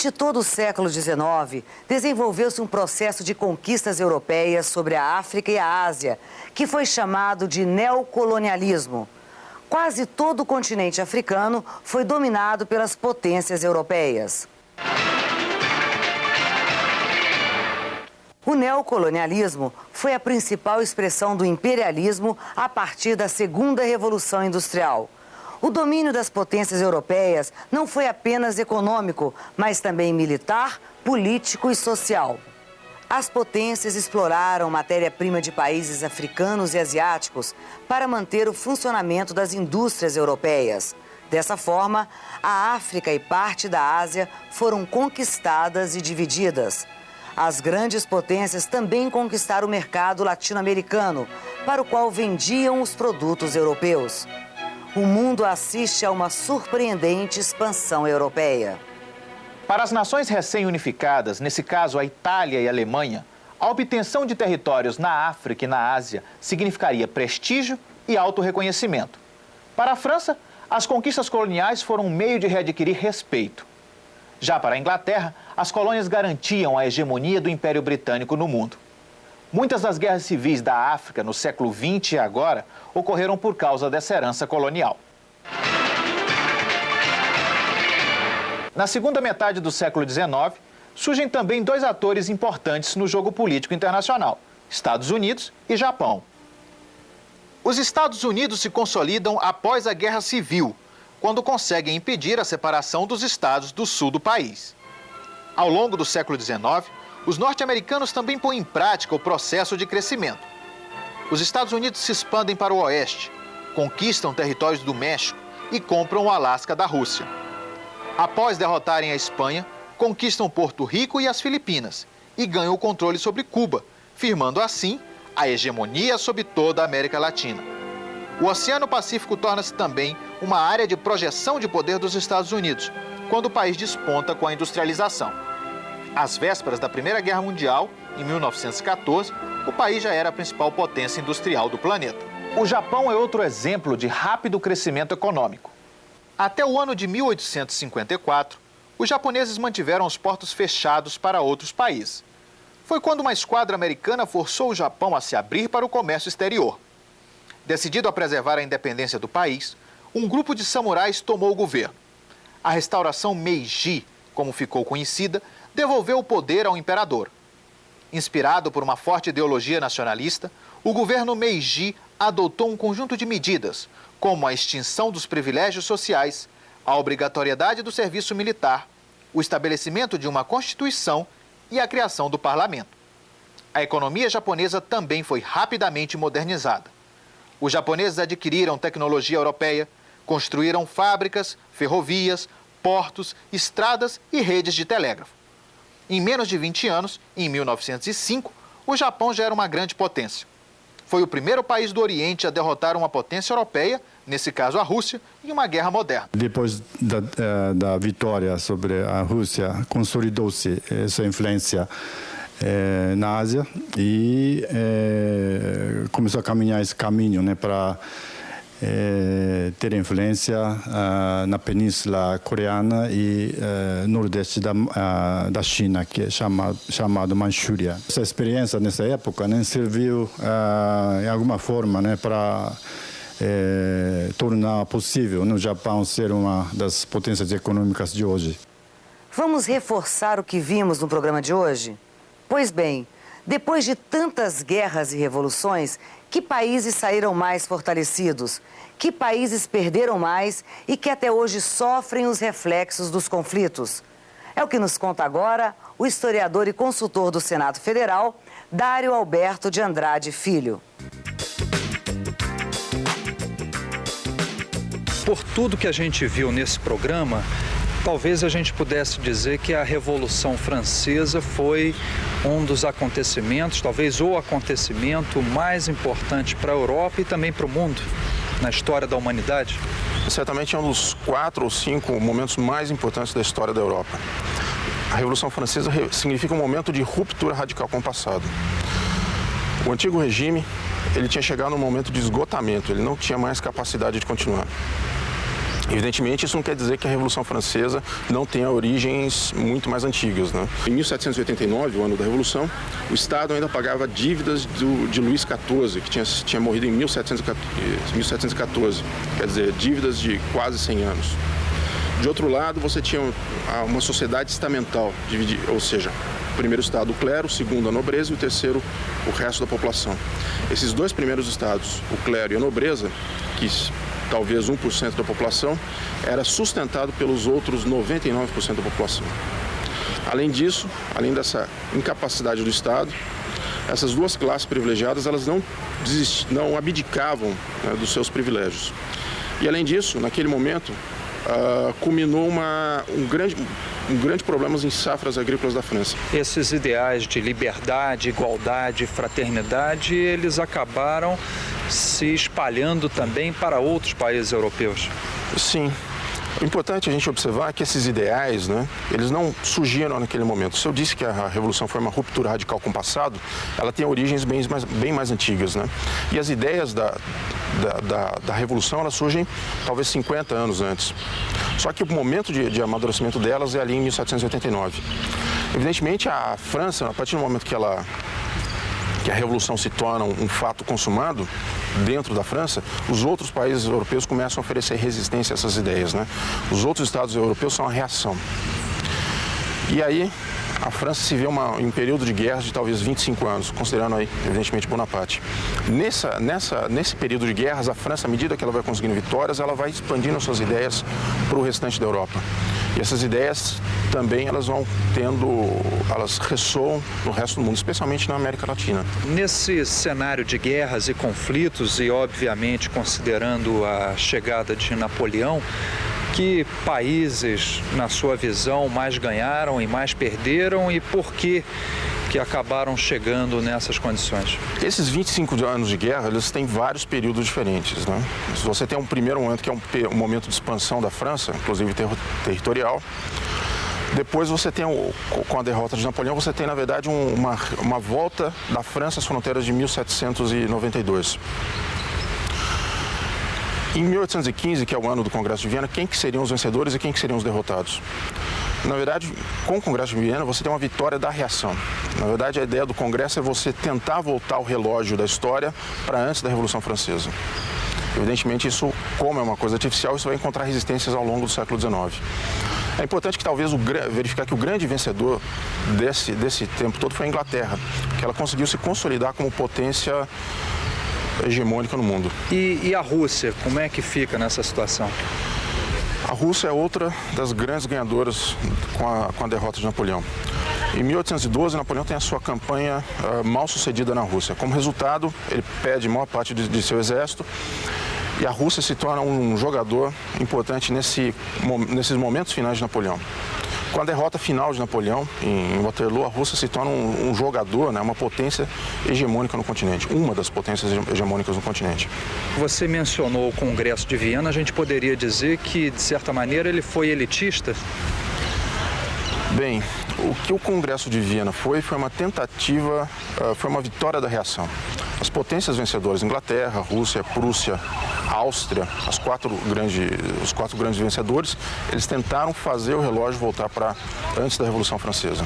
Durante todo o século XIX, desenvolveu-se um processo de conquistas europeias sobre a África e a Ásia, que foi chamado de neocolonialismo. Quase todo o continente africano foi dominado pelas potências europeias. O neocolonialismo foi a principal expressão do imperialismo a partir da Segunda Revolução Industrial. O domínio das potências europeias não foi apenas econômico, mas também militar, político e social. As potências exploraram matéria-prima de países africanos e asiáticos para manter o funcionamento das indústrias europeias. Dessa forma, a África e parte da Ásia foram conquistadas e divididas. As grandes potências também conquistaram o mercado latino-americano, para o qual vendiam os produtos europeus. O mundo assiste a uma surpreendente expansão europeia. Para as nações recém-unificadas, nesse caso a Itália e a Alemanha, a obtenção de territórios na África e na Ásia significaria prestígio e autorreconhecimento. Para a França, as conquistas coloniais foram um meio de readquirir respeito. Já para a Inglaterra, as colônias garantiam a hegemonia do Império Britânico no mundo. Muitas das guerras civis da África no século XX e agora ocorreram por causa dessa herança colonial. Na segunda metade do século XIX, surgem também dois atores importantes no jogo político internacional: Estados Unidos e Japão. Os Estados Unidos se consolidam após a Guerra Civil, quando conseguem impedir a separação dos estados do sul do país. Ao longo do século XIX, os norte-americanos também põem em prática o processo de crescimento. Os Estados Unidos se expandem para o oeste, conquistam territórios do México e compram o Alasca da Rússia. Após derrotarem a Espanha, conquistam Porto Rico e as Filipinas e ganham o controle sobre Cuba, firmando assim a hegemonia sobre toda a América Latina. O Oceano Pacífico torna-se também uma área de projeção de poder dos Estados Unidos, quando o país desponta com a industrialização. Às vésperas da Primeira Guerra Mundial, em 1914, o país já era a principal potência industrial do planeta. O Japão é outro exemplo de rápido crescimento econômico. Até o ano de 1854, os japoneses mantiveram os portos fechados para outros países. Foi quando uma esquadra americana forçou o Japão a se abrir para o comércio exterior. Decidido a preservar a independência do país, um grupo de samurais tomou o governo. A restauração Meiji, como ficou conhecida, devolveu o poder ao imperador. Inspirado por uma forte ideologia nacionalista, o governo Meiji adotou um conjunto de medidas, como a extinção dos privilégios sociais, a obrigatoriedade do serviço militar, o estabelecimento de uma constituição e a criação do parlamento. A economia japonesa também foi rapidamente modernizada. Os japoneses adquiriram tecnologia europeia, construíram fábricas, ferrovias, portos, estradas e redes de telégrafo. Em menos de 20 anos, em 1905, o Japão já era uma grande potência. Foi o primeiro país do Oriente a derrotar uma potência europeia, nesse caso a Rússia, em uma guerra moderna. Depois da vitória sobre a Rússia, consolidou-se essa influência na Ásia e começou a caminhar esse caminho, né, para ter influência na Península Coreana e nordeste da China, que é chamado Manchúria. Essa experiência nessa época, né, serviu em alguma forma, né, para tornar possível no Japão ser uma das potências econômicas de hoje. Vamos reforçar o que vimos no programa de hoje? Pois bem, depois de tantas guerras e revoluções, que países saíram mais fortalecidos? Que países perderam mais e que até hoje sofrem os reflexos dos conflitos? É o que nos conta agora o historiador e consultor do Senado Federal, Dário Alberto de Andrade Filho. Por tudo que a gente viu nesse programa, talvez a gente pudesse dizer que a Revolução Francesa foi um dos acontecimentos, talvez o acontecimento mais importante para a Europa e também para o mundo, na história da humanidade. Certamente é um dos 4 ou 5 momentos mais importantes da história da Europa. A Revolução Francesa significa um momento de ruptura radical com o passado. O antigo regime, ele tinha chegado num momento de esgotamento, ele não tinha mais capacidade de continuar. Evidentemente, isso não quer dizer que a Revolução Francesa não tenha origens muito mais antigas, né? Em 1789, o ano da Revolução, o Estado ainda pagava dívidas de Luís XIV, que tinha morrido em 1714, quer dizer, dívidas de quase 100 anos. De outro lado, você tinha uma sociedade estamental, ou seja, o primeiro estado o clero, o segundo a nobreza e o terceiro o resto da população. Esses dois primeiros estados, o clero e a nobreza, que talvez 1% da população, era sustentado pelos outros 99% da população. Além disso, além dessa incapacidade do Estado, essas duas classes privilegiadas, elas não abdicavam, né, dos seus privilégios. E além disso, naquele momento, culminou um grande problema em safras agrícolas da França. Esses ideais de liberdade, igualdade, fraternidade, eles acabaram se espalhando também para outros países europeus. Sim. O importante a gente observar é que esses ideais, né, eles não surgiram naquele momento. Se eu disse que a Revolução foi uma ruptura radical com o passado, ela tem origens bem mais antigas, né? E as ideias da Revolução, elas surgem talvez 50 anos antes. Só que o momento de amadurecimento delas é ali em 1789. Evidentemente, a França, a partir do momento que a Revolução se torna um fato consumado dentro da França, os outros países europeus começam a oferecer resistência a essas ideias, né? Os outros estados europeus são a reação. E aí, a França se vê em um período de guerra de talvez 25 anos, considerando aí, evidentemente, Bonaparte. Nesse período de guerras, a França, à medida que ela vai conseguindo vitórias, ela vai expandindo suas ideias para o restante da Europa. E essas ideias também elas ressoam no resto do mundo, especialmente na América Latina. Nesse cenário de guerras e conflitos, e obviamente considerando a chegada de Napoleão, que países, na sua visão, mais ganharam e mais perderam e por que acabaram chegando nessas condições? Esses 25 anos de guerra, eles têm vários períodos diferentes, né? Você tem um primeiro momento que é um momento de expansão da França, inclusive territorial. Depois você tem, com a derrota de Napoleão, você tem, na verdade, uma volta da França às fronteiras de 1792. Em 1815, que é o ano do Congresso de Viena, quem que seriam os vencedores e quem que seriam os derrotados? Na verdade, com o Congresso de Viena, você tem uma vitória da reação. Na verdade, a ideia do Congresso é você tentar voltar o relógio da história para antes da Revolução Francesa. Evidentemente, isso, como é uma coisa artificial, isso vai encontrar resistências ao longo do século XIX. É importante que talvez verificar que o grande vencedor desse tempo todo foi a Inglaterra, que ela conseguiu se consolidar como potência hegemônica no mundo. E a Rússia, como é que fica nessa situação? A Rússia é outra das grandes ganhadoras com a derrota de Napoleão. Em 1812, Napoleão tem a sua campanha mal sucedida na Rússia. Como resultado, ele perde maior parte de seu exército e a Rússia se torna um jogador importante nesses momentos finais de Napoleão. Com a derrota final de Napoleão em Waterloo, a Rússia se torna um jogador, né, uma potência hegemônica no continente, uma das potências hegemônicas no continente. Você mencionou o Congresso de Viena, a gente poderia dizer que, de certa maneira, ele foi elitista? Bem, o que o Congresso de Viena foi uma tentativa, foi uma vitória da reação. As potências vencedoras, Inglaterra, Rússia, Prússia, Áustria, os quatro grandes vencedores, eles tentaram fazer o relógio voltar para antes da Revolução Francesa.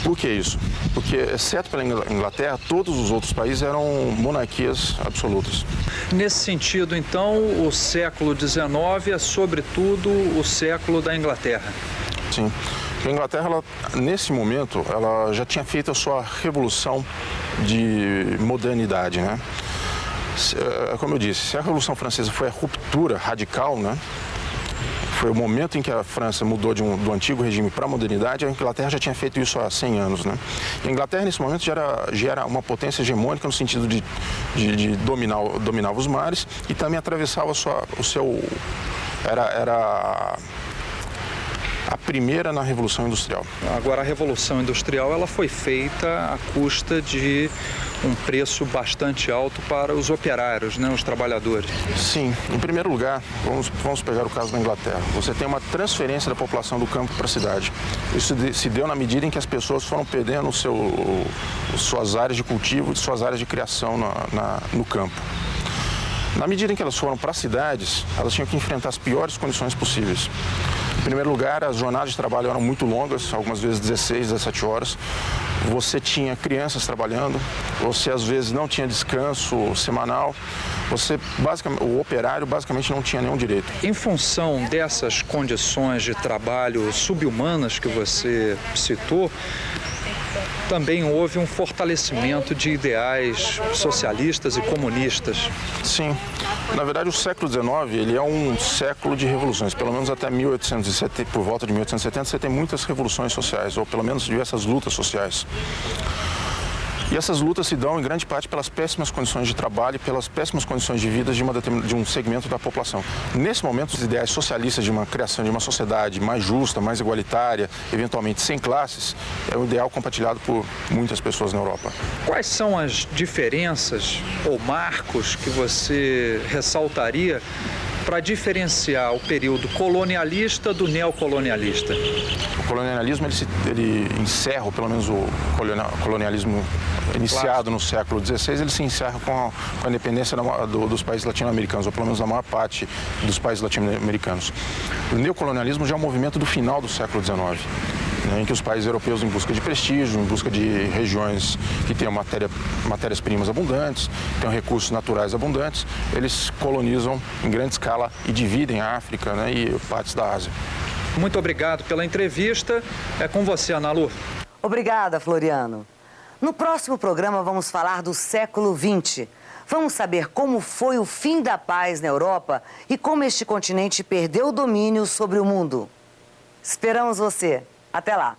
Por que isso? Porque, exceto pela Inglaterra, todos os outros países eram monarquias absolutas. Nesse sentido, então, o século XIX é, sobretudo, o século da Inglaterra. Sim. A Inglaterra, nesse momento, ela já tinha feito a sua revolução de modernidade, né? Como eu disse, se a Revolução Francesa foi a ruptura radical, né? Foi o momento em que a França mudou do antigo regime para a modernidade, a Inglaterra já tinha feito isso há 100 anos, né? E a Inglaterra, nesse momento, já era uma potência hegemônica no sentido de dominar os mares e também atravessava era a primeira na Revolução Industrial. Agora, a Revolução Industrial ela foi feita à custa de um preço bastante alto para os operários, né, os trabalhadores. Sim. Em primeiro lugar, vamos pegar o caso da Inglaterra. Você tem uma transferência da população do campo para a cidade. Isso se deu na medida em que as pessoas foram perdendo suas áreas de cultivo, suas áreas de criação no campo. Na medida em que elas foram para as cidades, elas tinham que enfrentar as piores condições possíveis. Em primeiro lugar, as jornadas de trabalho eram muito longas, algumas vezes 16, 17 horas. Você tinha crianças trabalhando, você às vezes não tinha descanso semanal, o operário basicamente não tinha nenhum direito. Em função dessas condições de trabalho subhumanas que você citou, também houve um fortalecimento de ideais socialistas e comunistas. Sim. Na verdade, o século XIX ele é um século de revoluções. Pelo menos até 1870, por volta de 1870, você tem muitas revoluções sociais, ou pelo menos diversas lutas sociais. E essas lutas se dão em grande parte pelas péssimas condições de trabalho e pelas péssimas condições de vida de um segmento da população. Nesse momento, os ideais socialistas de uma criação de uma sociedade mais justa, mais igualitária, eventualmente sem classes, é um ideal compartilhado por muitas pessoas na Europa. Quais são as diferenças ou marcos que você ressaltaria para diferenciar o período colonialista do neocolonialista? O colonialismo ele encerra, ou pelo menos o colonialismo iniciado no século XVI, ele se encerra com a independência dos países latino-americanos, ou pelo menos da maior parte dos países latino-americanos. O neocolonialismo já é um movimento do final do século XIX, em que os países europeus, em busca de prestígio, em busca de regiões que tenham matérias-primas abundantes, tenham recursos naturais abundantes, eles colonizam em grande escala e dividem a África, e partes da Ásia. Muito obrigado pela entrevista. É com você, Ana Lu. Obrigada, Floriano. No próximo programa vamos falar do século XX. Vamos saber como foi o fim da paz na Europa e como este continente perdeu o domínio sobre o mundo. Esperamos você. Até lá!